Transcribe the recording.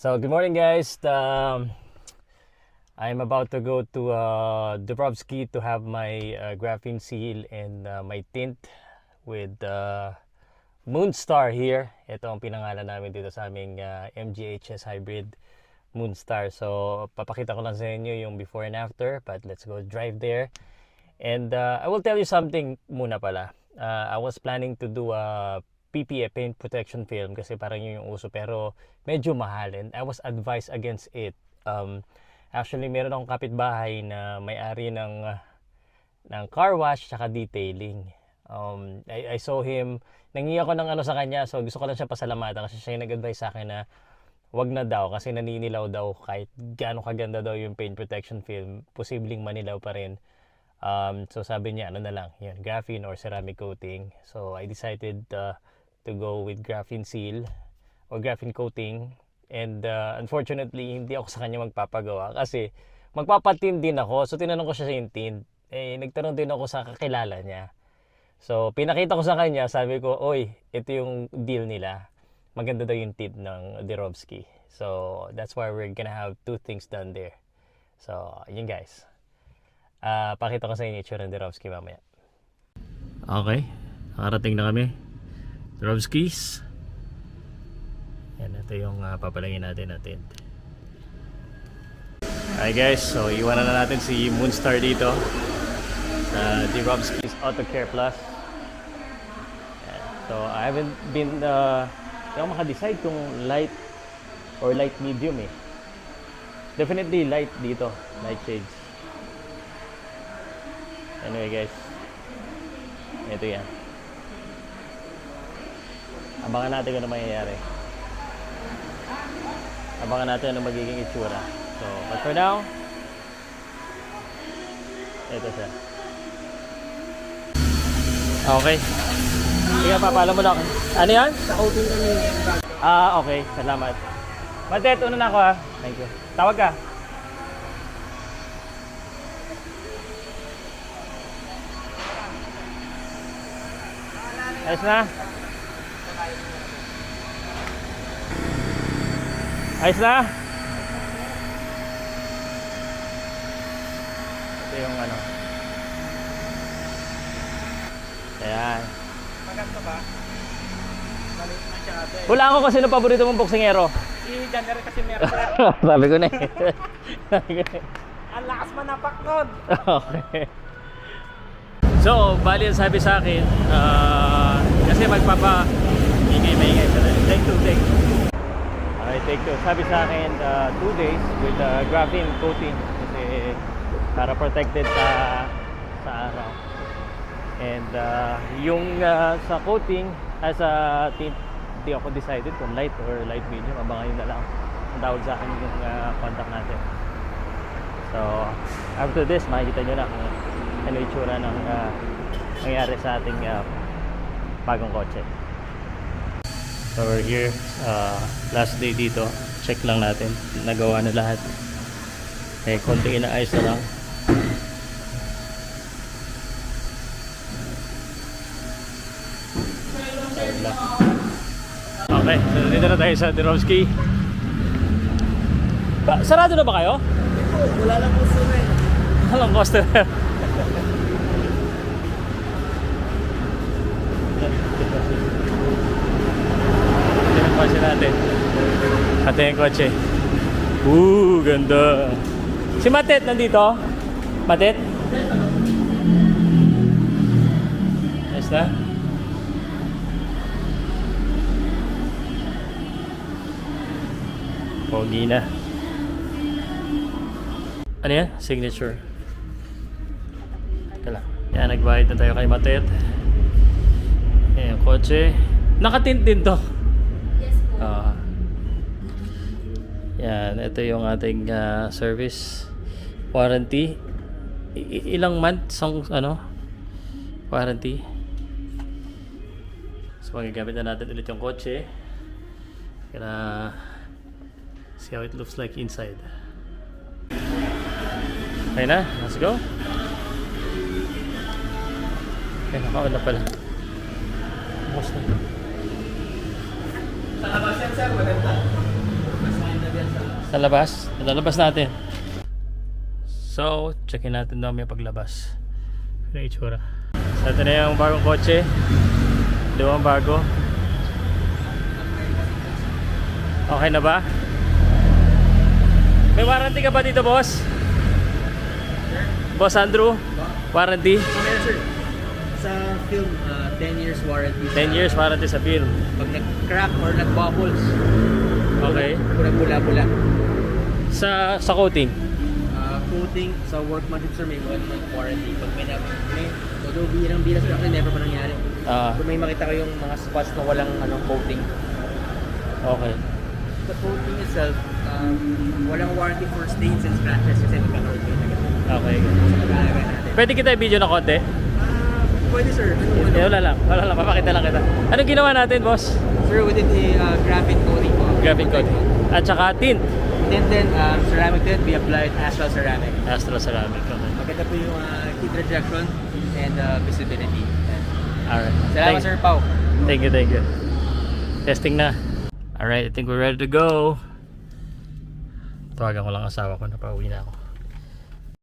So good morning guys. I'm about to go to Dubrovsky to have my graphene seal and my tint with Moonstar here. Ito ang pinangalan namin dito sa aming MGHS hybrid Moonstar. So papakita ko lang sa inyo yung before and after, but let's go drive there. And I will tell you something muna pala. I was planning to do a PPE, paint protection film, kasi parang yun yung uso, pero medyo mahal and I was advised against it. Actually meron akong kapitbahay na may-ari ng car wash tsaka detailing. I saw him, nangingi ako ng ano sa kanya, so gusto ko lang siya pasalamatan kasi siya yung nag-advise sa akin na wag na daw kasi naninilaw daw kahit gaano kaganda daw yung paint protection film, posibleng manilaw pa rin. So sabi niya ano na lang, yun, graphene or ceramic coating. So I decided to go with graphene seal or graphene coating, and unfortunately hindi ako sa kanya magpapagawa kasi magpapatint din ako. So tinanong ko siya sa yung tint, nagtanong din ako sa kakilala niya. So pinakita ko sa kanya, sabi ko, oy, ito yung deal nila, maganda daw yung tint ng Dubrovsky. So that's why we're gonna have two things done there. So yun guys, pakita ko sa inyo yung ng Dubrovsky mamaya. Okay, nakarating na kami Dubrovskys. Yan, ito yung papalagyan natin na tint. Hi guys, so iwanan na natin si Moonstar dito sa Dubrovskys Auto Care Plus. Yan. So I haven't been hindi ako makadecide kung light or light medium eh. Definitely light dito, light shades. Anyway guys, ito yan. Abangan natin kung ano mangyayari. Abangan natin ano magiging itsura. So, but for now, ito siya. Okay. Sige, papaalam mo na ako. Ano yan? Sa coating kami. Okay. Salamat. Matet, una na ako ha. Thank you. Tawag ka. Ayos na? Ayos na? Ito yung ano. Ayan. Maganda ba? Balik na siya ate. Hulaan ko kasi ng paborito mong boksingero. Si Jander kasi meron. Sabi ko na eh. Sabi ko na eh. Ang lakas manapak nun. Okay. So, bali ang sabi sa akin, kasi maingay. Take two. Okay, take two. Sabi sa akin, 2 days with graphene coating kasi para protected sa araw. And yung sa coating, sa tint, hindi ako decided kung light or light medium. Abangan yun na lang. Ang tawag sa akin yung contact natin. So, after this, makikita nyo na kung ano yung itsura ng nangyari sa ating bagong kotse. So we're here, last day dito. Check lang natin, nagawa na lahat. Konting inaayos na lang. Okay, so dito na tayo sa Dubrovsky. Sarado na ba kayo? Wala lang customer. Walang customer. Kotse natin. Ate yung kotse. Ganda. Si Matet nandito? Matet? Nice na? Pogi na. Ano yan? Signature. Kala. Yan, nagbayad na tayo kay Matet. Yan yung kotse. Nakatint din to. Yan, ito yung ating service warranty. Ilang months ang warranty. So magagamit na natin ulit yung kotse. Gonna see how it looks like inside. Okay na, let's go. Okay, nakaon na pala. Bukas na. Sa labas yan sir, maganda. Mas maganda Sa labas. Lalabas natin. So, checkin natin daw may paglabas. Ano yung itsura? So, ito na yung bagong kotse. Dalawang bago. Okay na ba? May warranty ka ba dito, boss? Boss Andrew? Warranty? Okay, sir. Sa film, 10 years warranty. 10 years warranty sa film. Pag nag-crack or nag-bubbles, Okay. kung bula-bula. Sa coating? Coating sa workmanship, sir, may 1 month warranty. Pag may although bihirang-bihira, sir, actually never pa nangyari. Kung may makita ko yung mga spots na walang coating. Okay. The coating itself, walang warranty for stains and scratches kasi magkakaroon kayo na ganun. Okay. So, mag-aalaga natin. Pwede kita i-video na konti? Pwede, sir. Wala lang. Papakita lang kita. Anong ginawa natin, boss? Sir, we did a graphene coating po. Graphene coating. At saka tint. And then, ceramic tint, we applied Astral ceramic. Astral ceramic. Okay. Maganda po yung heat rejection and visibility. Alright. Salamat, Sir Pao. Thank you. Testing na. Alright, I think we're ready to go. Tawagan ko lang asawa ko na pauwi na ako.